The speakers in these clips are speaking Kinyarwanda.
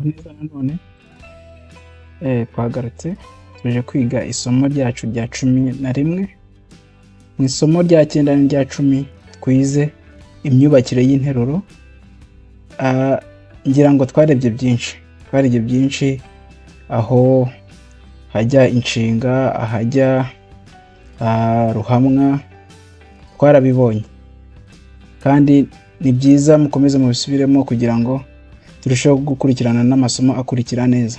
neza nanone twagarutse tuje kwiga isomo ryacu rya 11 mu isomo rya 9 n'irya 10 twize imyubakire y'interuro. Ngira ngo twarebye byinshi aho hajya inshinga, ahajya ruhamwa, twarabibonye kandi ni byiza mukomeze mubisubiremo kugira ngo turusheho gukurikirana n'amasomo akurikira neza.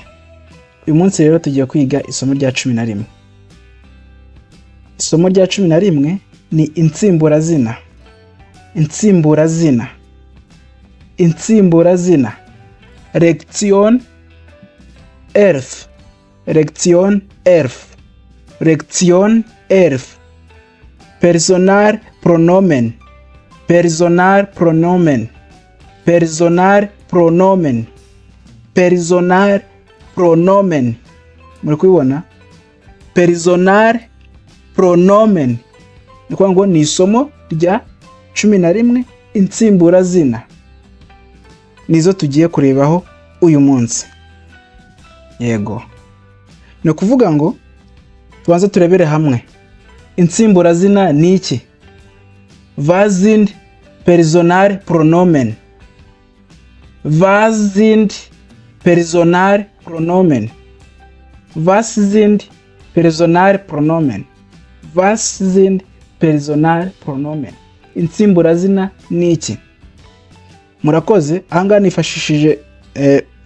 Uyu munsi rero tugiye kwiga isomo rya 11. Isomo rya 11 ni insimburazina. Lection 11. Personal pronomen. Muri kubibona? Personal pronomen. Ni kwa ngo ni isomo rya 11 insimburazina. Nizo tugiye kurebaho uyu munsi. Yego. No kuvuga ngo tubanze turebere hamwe. Insimburazina ni iki? Was sind personal pronomen? Was sind personal pronomen? Was sind personal pronomen? Was sind personal pronomen? Insimburazina ni iki? Murakoze, ahanga nifashishije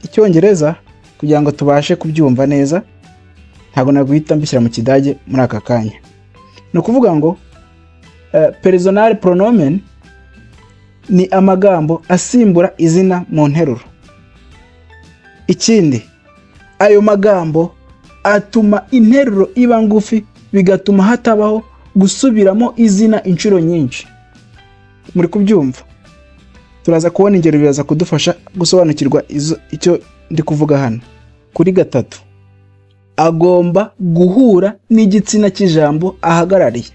icyongereza kugira ngo tubashe kubyumva neza. Ntago naguhita mbishyira mu kidage muri aka kanya. No kuvuga ngo personal pronomen ni amagambo asimbura izina mu nteruro. Ikindi, ayo magambo atuma interuro iba ngufi, bigatuma hatabaho gusubiramo izina inshuro nyinshi. Muri kubyumva? Turaza kubona ingero biraza kudufasha gusobanukirwa icyo ndi kuvuga hano. Kuri 3, agomba guhura n'igitsina cy'ijambo ahagarariye.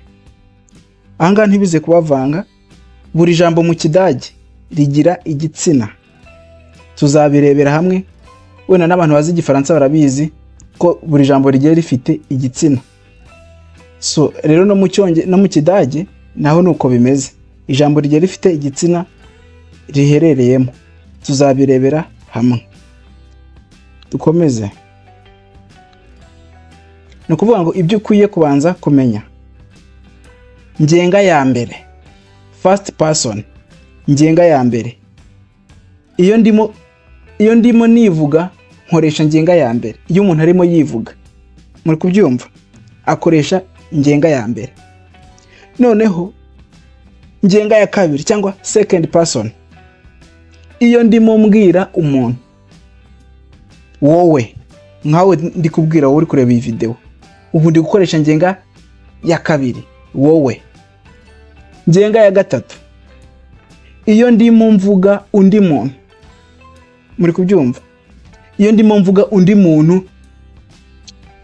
Ahanga ntibize kubavanga, buri jambo mu kidage rigira igitsina. Tuzabirebera hamwe, wena n'abantu bazi igifaransa barabizi ko buri jambo rigiye rifite igitsina. So rero no mu kidage naho nuko bimeze. Ijambo rigiye rifite igitsina riherereyemo. Tuzabirebera hamwe. Dukomeze. No kuvuga ngo ibyo ukwiye kubanza kumenya. Ngenga ya mbere. First person. Ngenga ya mbere. Iyo ndimo nivuga nkoresha ngenga ya mbere. Iyo umuntu arimo yivuga, muri kubyumva, akoresha ngenga ya mbere. Noneho ngenga ya kabiri cyangwa second person. Iyo ndimo mbwira umuntu, wowe, nkawe ndi kubwira wowe uri kureba iyi video, ubu ndi gukoresha ngenga ya kabiri, wowe. Ngenga ya gatatu, iyo ndimo mvuga undi muntu, muri kubyumva, iyo ndimo mvuga undi muntu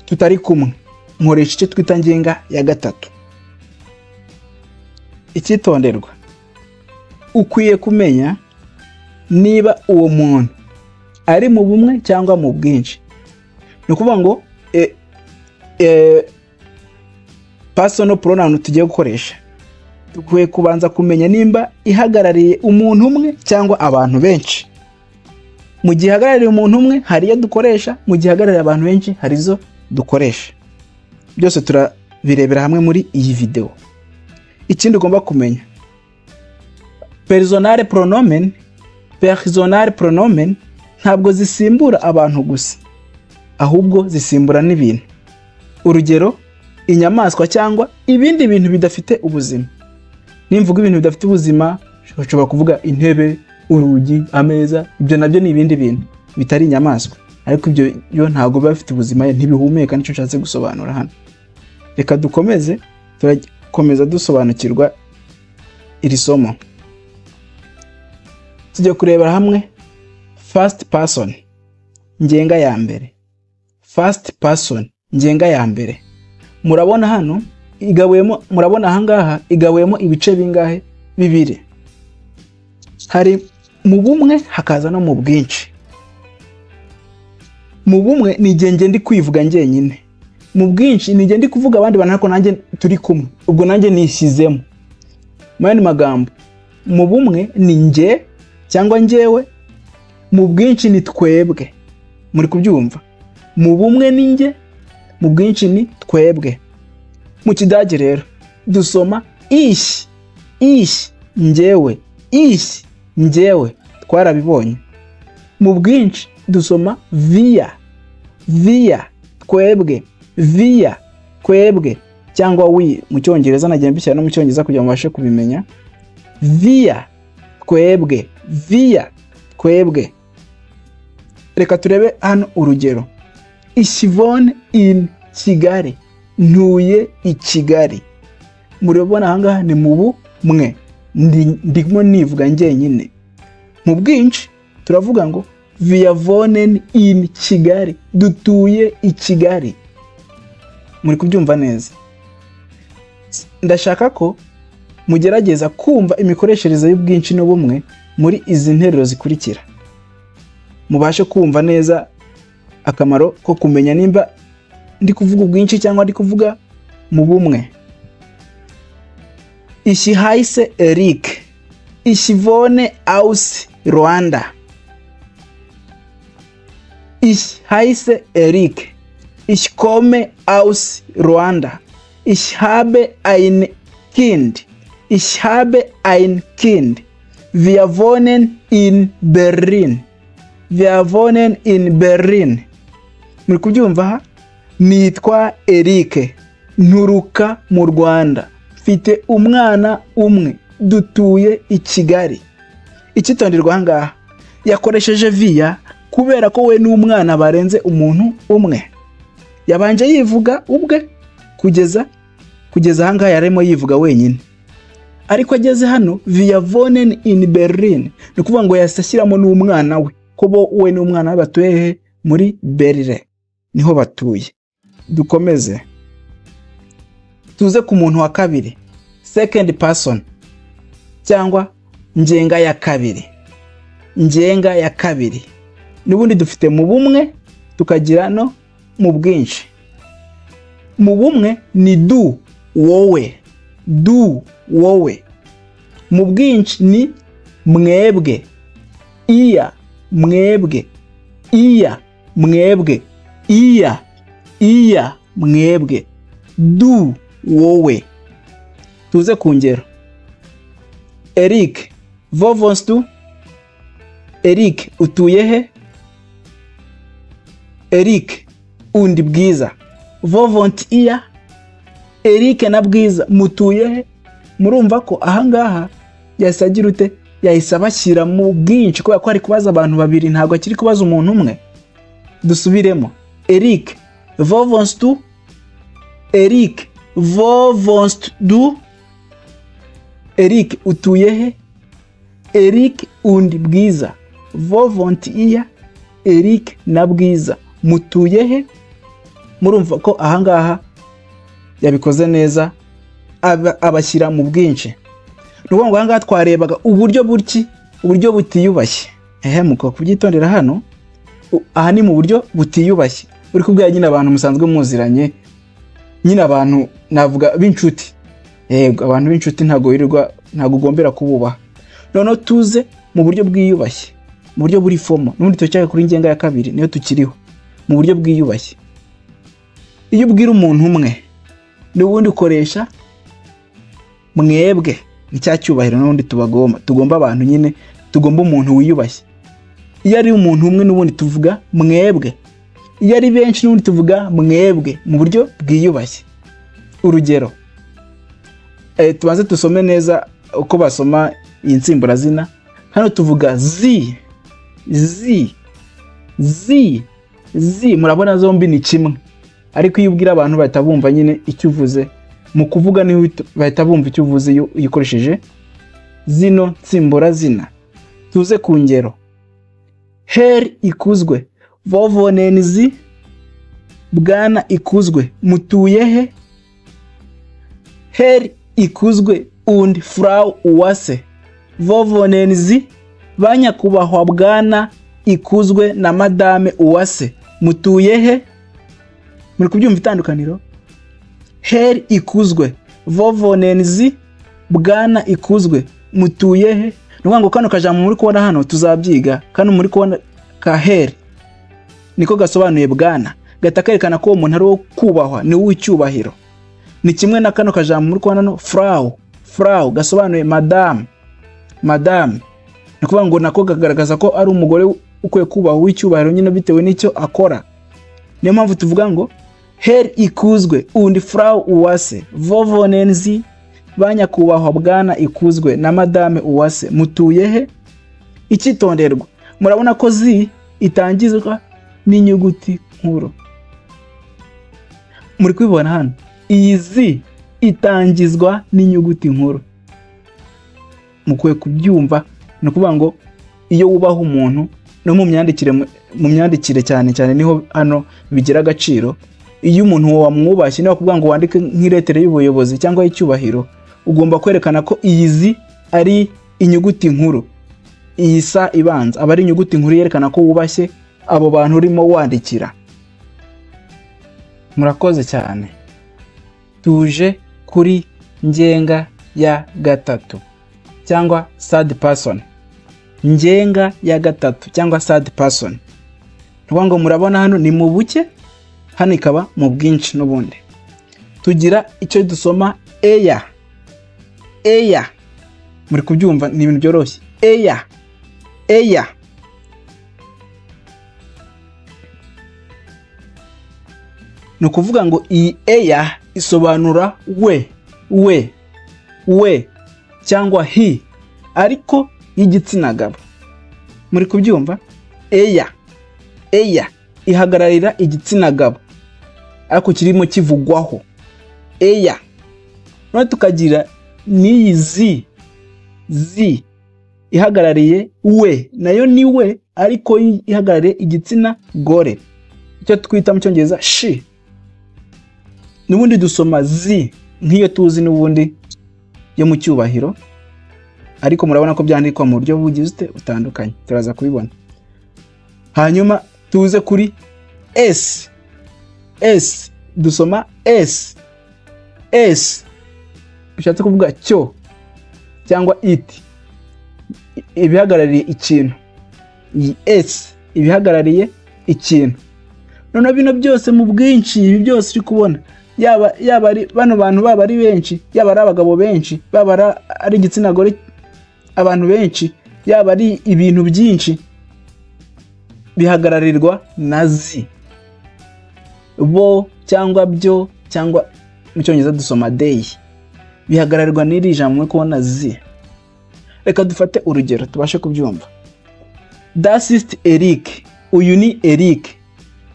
tutari kumwe, nkoresha icyo twita ngenga ya gatatu. Icyitonderwa, ukwiye kumenya niba uwo muntu ari mu bumwe cyangwa mu bwinshi. Ni ukuvuga ngo personal pronoun tugiye gukoresha, dukwiye kubanza kumenya nimba ihagarariye umuntu umwe cyangwa abantu benshi. Mu gihe ihagarariye umuntu umwe hari iyo dukoresha, mu gihe ihagarariye abantu benshi hari izo dukoresha. Byose turabirebera hamwe muri iyi video. Ikindi ugomba kumenya, personal pronomen ntabwo zisimbura abantu gusa, ahubwo zisimbura n'ibintu. Urugero, inyamaswa cyangwa ibindi bintu bidafite ubuzima. Nimvuga ibintu bidafite ubuzima, ushobora kuvuga intebe, urugi, ameza. Ibyo nabyo ni ibindi bintu bitari inyamaswa, ariko ibyo yo ntabwo biba bifite ubuzima, ntibihumeka. Nicyo nshatse gusobanura hano. Reka dukomeze, turakomeza dusobanukirwa iri somo. Tujye kurebera hamwe first person, ngenga ya mbere. First person, ngenga ya mbere. Murabona hano murabona ahangaha igabuyemo ibice bingahe? Bibiri. Hari mu bumwe hakaza no mu bwinshi. mu bumwe ni igihe ndi kwivuga njyenyine, mu bwinshi ni igihe ndi kuvuga abandi bantu ariko nanjye turi kumwe, ubwo nanjye nishyizemo. Mu yandi magambo, mu bumwe ni njye cyangwa njyewe, mu bwinshi ni twebwe. Muri kubyumva? Mu bumwe ni njye, mu bwinshi ni twebwe. Mu Kidage rero dusoma ich, njyewe, njyewe, twarabibonye. Mu bwinshi dusoma wir, twebwe, twebwe, cyangwa we mu Cyongereza, nagiye mbishyira no mu Cyongereza kugira ngo mubashe kubimenya. Wir, twebwe. Reka turebe hano urugero. Ich wohne in Kigali, ntuye i Kigali. Murabona ahangaha ni mu bumwe, ndimo nivuga njyenyine. Mu bwinshi turavuga ngo wir wohnen in Kigali, dutuye i Kigali. Muri kubyumva neza? Ndashaka ko mugerageza kumva imikoreshereze y'ubwinshi n'ubumwe muri izi nteruro zikurikira, mubashe kumva neza akamaro ko kumenya nimba ndi kuvuga ubwinshi cyangwa ndi kuvuga mu bumwe. Ich heiße Eric, ich wohne aus Rwanda. Ich heiße Eric, ich komme aus Rwanda. Ich habe ein Kind, wir wohnen in Berlin, Muri kubyumva? Nitwa Eric, nturuka mu Rwanda, mfite umwana umwe, dutuye i Kigali. Icyitonderwa ahangaha, yakoresheje via kubera ko we n'umwana barenze umuntu umwe. Yabanje yivuga ubwe kugeza ahangaha yarimo yivuga wenyine, ariko ageze hano wir wohnen in Berlin, ni kuvuga ngo yasashyiramo n'umwana we, ko bo we n'umwana batuye muri Berlin, niho batuye. Dukomeze tuze ku muntu wa kabiri, second person cyangwa ngenga ya kabiri. N'ubundi dufite mu bumwe tukagira no mu bwinshi. Mu bumwe ni du, wowe, mu bwinshi ni mwebwe, mwebwe, mwebwe, du, wowe. Tuze ku ngero. Eric, wo wohnst du? Eric, utuye he? Eric, und Bwiza, wo wohnt ihr? Eric na Bwiza, mutuye he? Murumva ko ahangaha yasagira ute? Yahise bashyira mu bwinshi kubera ko ari kubaza abantu babiri, ntabwo akiri kubaza umuntu umwe. Dusubiremo. Eric, wo wohnst du? Eric, wo wohnst du? Eric, utuye he? Eric und Bwiza, wo wohnt ihr? Eric na Bwiza, mutuye he? Murumva ko ahangaha yabikoze neza, abashyira mu bwinshi. Nuko ngo ahangaha twarebaga uburyo butiyubashye. Muko kubyitondera hano, aha ni mu buryo butiyubashye. Uri kubwira nyine abantu musanzwe muziranye, nyine abantu navuga b'inshuti. Abantu b'inshuti ntago ugombera kububaha. Noneho tuze mu buryo bwiyubashye, mu buryo buri fomo. N'ubundi tucyaka kuri ngenga ya kabiri niyo tukiriho, mu buryo bwiyubashye. Iyo ubwira umuntu umwe, n'ubundi ukoresha mwebwe, ni cya cyubahiro n'ubundi tugomba abantu nyine, tugomba umuntu wiyubashye. Iyo ari umuntu umwe n'ubundi tuvuga mwebwe, iyo ari benshi n'ubundi tuvuga mwebwe, mu buryo bwiyubashye. Urugero, tubanze tusome neza uko basoma iyi nsimburazina. Hano tuvuga zi, murabona zombi ni kimwe, ariko iyo ubwira abantu bahita bumva nyine icyo uvuze. Mu kuvuga niho bahita bumva icyo uvuze iyo uyikoresheje zino nsimburazina. Tuze ku ngero. Her ikuzwe, wo wohnen Sie? Bwana ikuzwe, mutuye he? Her ikuzwe und Frau Uwase, wo wohnen Sie? Banyakubahwa Bwana ikuzwe na Madame Uwase, mutuye he? Muri kubyumva itandukaniro? Her ikuzwe, vovonenzi, bwana ikuzwe, mutuye he? Nukuvuga ngo kano kajambo muri kubona hano tuzabyiga, kano muri kubona ka her niko gasobanuye bwana, gatakerekana ko umuntu ari wo kubahwa, ni w'icyubahiro. Ni kimwe na kano kajambo muri kubona hano frau gasobanuye madame. Nukuvuga ngo nako gagaragaza ko ari umugore ukwiye kubahwa w'icyubahiro nyine bitewe n'icyo akora. Niyo mpamvu tuvuga ngo her ikuzwe und frau uwase, vovonenzi, banyakubahwa bwana ikuzwe na madame uwase, mutuye he? Icyitonderwa, murabona ko zi itangizwa n'inyuguti nkuru. Muri kwibona hano, iyi zi itangizwa n'inyuguti nkuru. Mukwiye kubyumva, no kuvuga ngo iyo wubaha umuntu no mu myandikire cyane niho hano bigira agaciro. Iyo umuntu wamwubashye niba kuvuga ngo wandike nk'iretere y'ubuyobozi cyangwa y'icyubahiro, ugomba kwerekana ko iyi zi ari inyuguti nkuru. Iyi sa ibanza aba ari inyuguti nkuru yerekana ko wubashye abo bantu urimo wandikira. Murakoze cyane. Tuje kuri ngenga ya gatatu cyangwa third person. Ngenga ya gatatu cyangwa third person. Nukuvuga ngo murabona hano ni mu buke, hano ikaba mu bwinshi n'ubundi. Tugira icyo dusoma eya. Muri kubyumva ni ibintu byoroshye. Eya. No kuvuga ngo iyi eya isobanura we cyangwa he, ariko y'igitsina gabo. Muri kubyumva? Eya ihagararira igitsina gabo, ariko kirimo kivugwaho. Eya. None tukagira n'iyi zi ihagarariye we, nayo ni we ariko ihagarariye igitsina gore, icyo twita mu cyongereza she. Nubundi dusoma zi nk'iyo tuzi n'ubundi yo mu cyubahiro, ariko murabona ko byandikwa mu buryo bugize utandukanye, turaza kubibona. Hanyuma tuze kuri s. Dusoma s bishatse kuvuga cyo cyangwa it, ibihagarariye ikintu. Iyi s ibihagarariye ikintu. None bino byose mu bwinshi, ibi byose uri kubona, yaba ari bano bantu, baba ari benshi, yaba ari abagabo benshi, baba ari igitsina gore abantu benshi, yaba ari ibintu byinshi, bihagararirwa na zi. Bo cyangwa byo cyangwa mu cyongereza dusoma they, bihagararirwa n'iri jambo muri kubona zi. Reka dufate urugero tubashe kubyumva. Das ist Eric. Uyu ni Eric.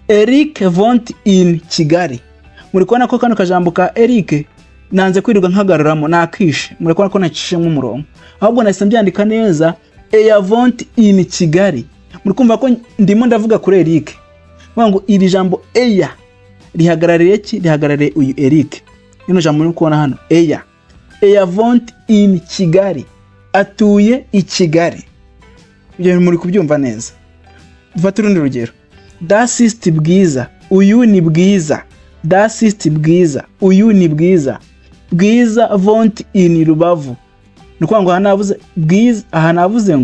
Eric wohnt in Kigali. Muri kubona ko kano kajambo ka Eric nanze kwirirwa nkagaruramo nakishe. Muri kubona ko nacishemo umurongo, ahubwo nahise mbyandika neza er wohnt in Kigali. Muri kumva ko ndimo ndavuga kuri Eric. Ngo iri jambo eya rihagarariye ki? Rihagarariye uyu Eric. Ino jambo muri kubona hano eya. Er wohnt in Kigali. Atuye i Kigali. Ibyo muri kubyumva neza. Dufate urundi rugero. Das ist Bwiza. Uyu ni Bwiza. Das ist Bwiza. Uyu ni Bwiza. Bwiza wohnt in Rubavu. Nukuvuga ngo aha navuze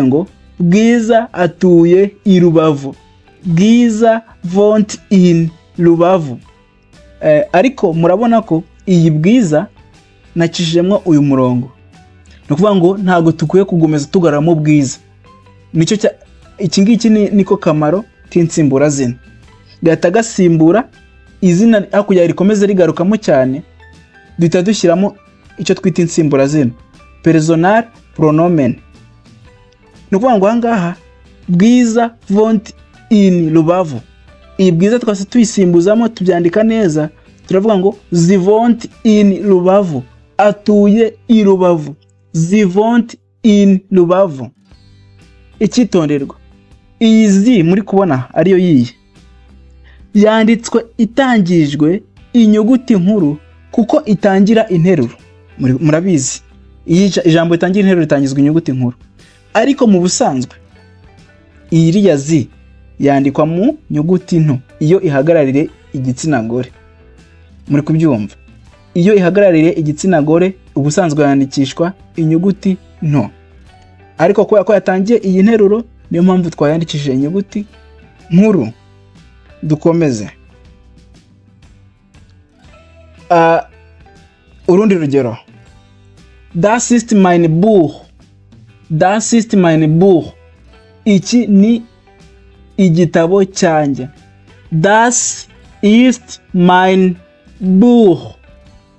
ngo Bwiza atuye i Rubavu. Bwiza wohnt in Rubavu. Ariko murabona ko iyi Bwiza nacishijemo uyu murongo. Nukuvuga ngo ntago tukwiye kugomeza tugaramo Bwiza. Nicyo iki ngiki niko kamaro k'insimbura zina. Gahita gasimbura izina hakurya rikomeze rigarukamo cyane, duhita dushyiramo icyo twita insimbura zina, personal pronomen. Nukuvuga ngo ahangaha Bwiza wohnt in Rubavu. Iyi Bwiza twase tuyisimbuzamo tubyandika neza, turavuga ngo zi wohnt in Rubavu. Atuye i Rubavu. Zi wohnt in Rubavu. Icyitonderwa, iyi zi muri kubona ariyo yiye yanditswe itangijwe inyuguti nkuru kuko itangira interuro. Murabizi ijambo itangira interuro ritangizwa inyuguti nkuru, ariko mu busanzwe iriya zi yandikwa mu nyuguti nto iyo ihagarariye igitsina gore. Muri kubyumva? Iyo ihagarariye igitsina gore ubusanzwe yandikishwa inyuguti nto. Ariko kubera ko yatangiye iyi nteruro niyo mpamvu twayandikishije inyuguti nkuru. Dukomeze. Urundi rugero. Das ist mein Buch. Das ist mein Buch. Iki ni igitabo cyanjye. Das ist mein Buch.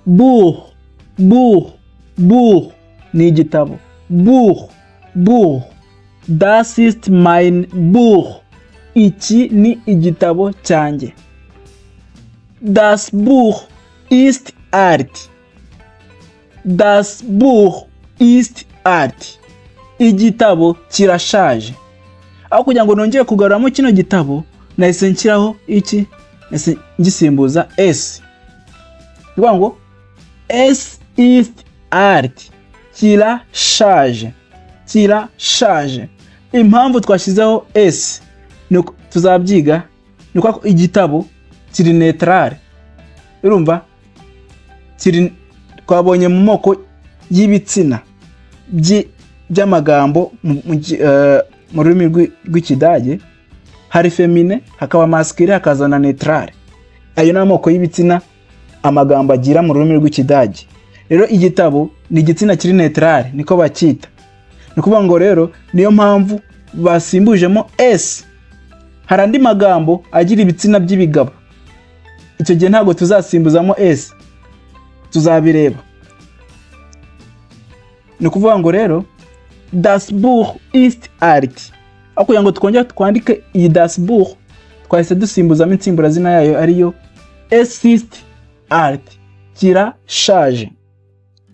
Buch. Buch. Buch. Ni igitabo. Buch. Buch. Das ist mein Buch. Iki ni igitabo cyanjye. Das Buch ist alt. Das Buch ist alt. Igitabo kirashaje. Aho kugira ngo nongere kugaruramo kino gitabo nahise nshyiraho iki? Nahise ngisimbuza S. Bivuga ngo S ist alt. Kirashaje. Kirashaje. Impamvu twashyizeho S nuko tuzabyiga nuko igitabo kiri neutral. Urumva? Kiri twabonye mu moko y'ibitsina by'amagambo mu rurimi rw'Ikidage hari feminine, hakaba masculine, hakazana neutral. Ayo ni amoko y'ibitsina amagambo agira mu rurimi rw'Ikidage. Rero igitabo ni igitsina kiri neutral niko bakita. Ni kuvuga ngo rero niyo mpamvu basimbujemo S. Hari andi magambo agira ibitsina by'ibigabo. Icyo gihe ntabwo tuzasimbuzamo S. Tuzabireba. Ni kuvuga ngo rero Das Buch ist alt. Aho kugira ngo twongere twandike iyi Das Buch twahise dusimbuzamo insimburazina yayo ariyo Es ist alt. Kirashaje.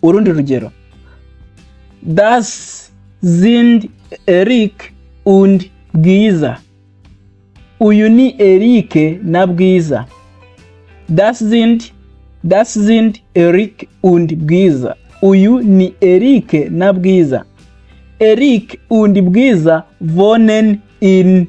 Urundi rugero. Das sind Eric und Bwiza. Uyu ni Eric na Bwiza. Das sind Eric und Bwiza. Uyu ni Eric na Bwiza. Eric und Bwiza wohnen in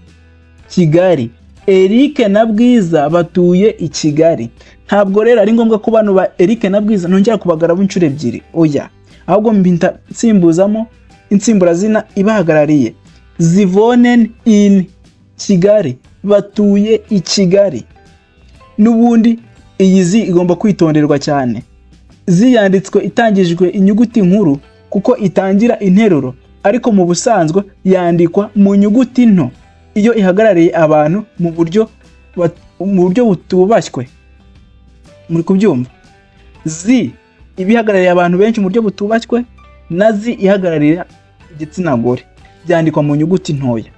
Kigali. Eric na Bwiza batuye i Kigali. Ntabwo rero ari ngombwa ko bano ba Eric na Bwiza nongera kubagaraba inshuro ebyiri. Oya. Ahubwo mbinta nsimbuzamo insimburazina ibahagarariye. Sie wohnen in Kigali. Batuye i Kigali. Nubundi iyi zi igomba kwitonderwa cyane. Zi yanditswe itangijwe inyuguti nkuru kuko itangira interuro, ariko mu busanzwe yandikwa mu nyuguti nto iyo ihagarariye abantu mu buryo butubashywe. Muri kubyumva? Zi ibihagarariye abantu benshi mu buryo butubashywe, na zi ihagarariye igitsina gore byandikwa mu nyuguti ntoya.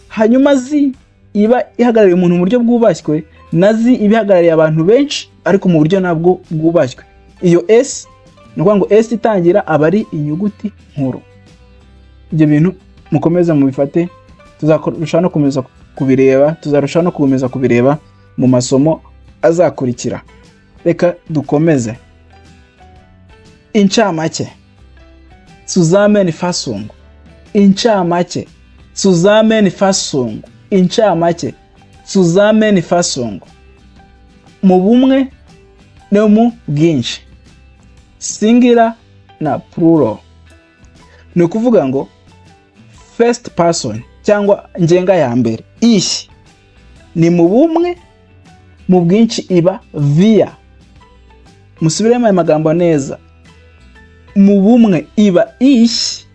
Hanyuma zi iba ihagarariye umuntu mu buryo bwubashywe, nazi ibihagarariye abantu benshi ariko mu buryo nabwo bwubashywe. Iyo S nuko ngo S itangira abari inyuguti nkuru. Ibyo bintu mukomeza mu bifate, tuzarushaho no kumeza kubireba mu masomo azakurikira. Reka dukomeze. Incamake. Zusammenfassung. Incamake. Zusammenfassung. Incamake. Zusammenfassung. Mu bumwe no mu bwinshi. Singular na plural. Ni ukuvuga ngo first person cyangwa ngenga ya mbere ich ni mu bumwe, mu bwinshi iba wir. Musubiremo aya magambo neza. Mu bumwe iba ich,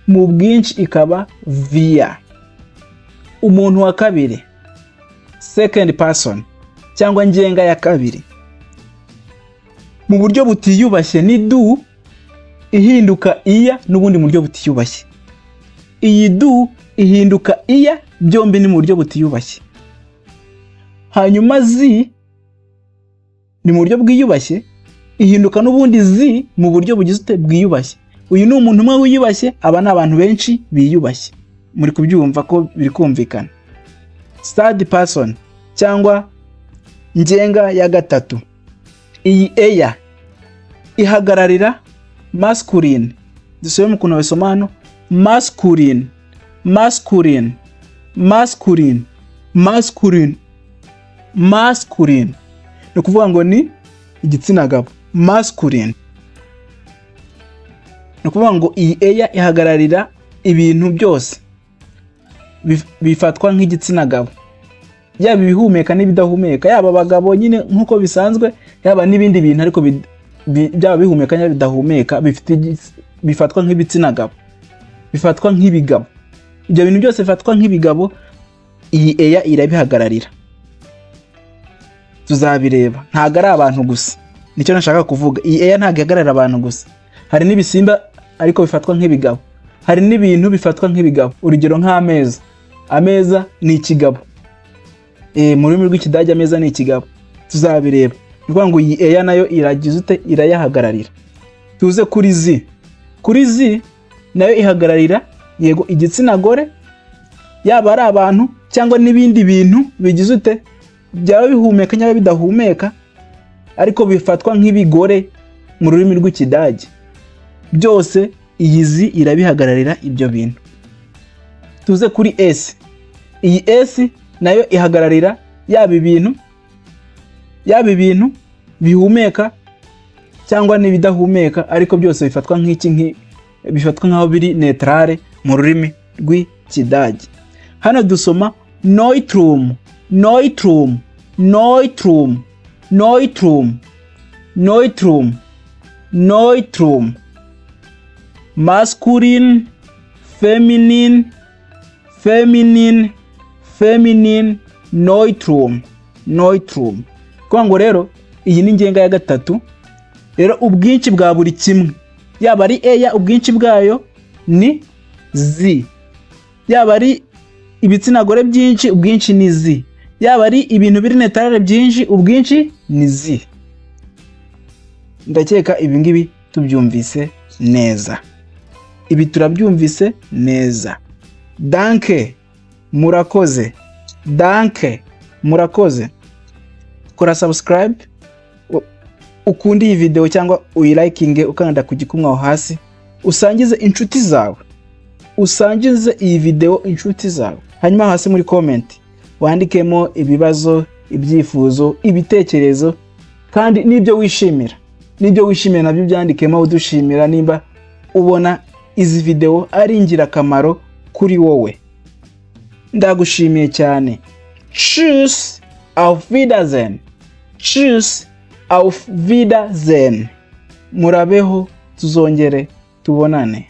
mu bwinshi ikaba wir. Umuntu wa kabiri second person cyangwa ngenga ya kabiri mu buryo butiyubashye ni du ihinduka iya n'ubundi mu buryo butiyubashye. Iyi du ihinduka iya byombi ni mu buryo butiyubashye. Hanyuma zi ni mu buryo bwiyubashye ihinduka n'ubundi zi mu buryo bugize bwiyubashye. Uyu ni umuntu umwe wiyubashye, aba ni abantu benshi biyubashye. Muri kubyumva ko biri kumvikana. Third person cyangwa ngenga ya gatatu. Iyi eya ihagararira masculine. Dusubire mu kuntu basoma hano. Masculine, masculine, masculine. masculine. Masculine ni ukuvuga ngo ni igitsina gabo. Masculine ni ukuvuga ngo iyi eya ihagararira ibintu byose bifatwa nk'igitsina gabo, yaba ibihumeka n'ibidahumeka, yaba abagabo nyine nk'uko bisanzwe, yaba n'ibindi bintu ariko byaba bihumeka cyangwa bidahumeka bifatwa nk'ibitsina gabo, bifatwa nk'ibigabo. Ibyo bintu byose bifatwa nk'ibigabo iyi eya irabihagararira. Tuzabireba, ntago ari abantu gusa, nicyo nashaka kuvuga. Iyi eya ntago ihagararira abantu gusa, hari n'ibisimba ariko bifatwa nk'ibigabo, hari n'ibintu bifatwa nk'ibigabo. Urugero nk'ameza. Ameza ni ikigabo, mu rurimi rw'Ikidage ameza ni ikigabo. Tuzabireba. Ni ukuvuga ngo iyi eya nayo iragize ute, irayahagararira. Tuze kuri zi. Kuri zi nayo ihagararira yego igitsina gore, yaba ari abantu cyangwa n'ibindi bintu bigize ute, byaba bihumeka cyangwa bidahumeka ariko bifatwa nk'ibigore mu rurimi rw'Ikidage. Byose iyi zi irabihagararira ibyo bintu. Tuze kuri S. Iyi S nayo ihagararira yaba ibintu bihumeka cyangwa n'ibidahumeka ariko byose bifatwa bifatwa nkaho biri neutrale mu rurimi rw'Ikidage. Hano dusoma neutrum, neutrum, neutrum, neutrum, neutrum, neutrum. Masculine, feminine, feminine, feminine, neutrum, neutrum. Kwa ngo rero iyi ni ngenga ya gatatu. Rero ubwinshi bwa buri kimwe, yaba ari eya ubwinshi bwayo ni zi, yaba ari ibitsina gore byinshi ubwinshi ni zi, yaba ari ibintu biri neutrale byinshi ubwinshi ni zi. Ndakeka ibi ngibi tubyumvise neza. Ibi turabyumvise neza. Danke, murakoze. Danke, murakoze. Kora subscribe, ukundi iyi video cyangwa uyilikinge, ukanda ku gikumwa aho hasi, usangize inshuti zawe. Usangize iyi video inshuti zawe. Hanyuma hasi muri comment wandikemo ibibazo, ibyifuzo, ibitekerezo kandi n'ibyo wishimira. N'ibyo wishimira nabyo byandikemo udushimira nimba ubona izi video ari ingirakamaro kuri wowe. Ndagushimiye cyane. Tschüss, auf Wiedersehen. Tschüss, auf Wiedersehen. Murabeho, tuzongere tubonane.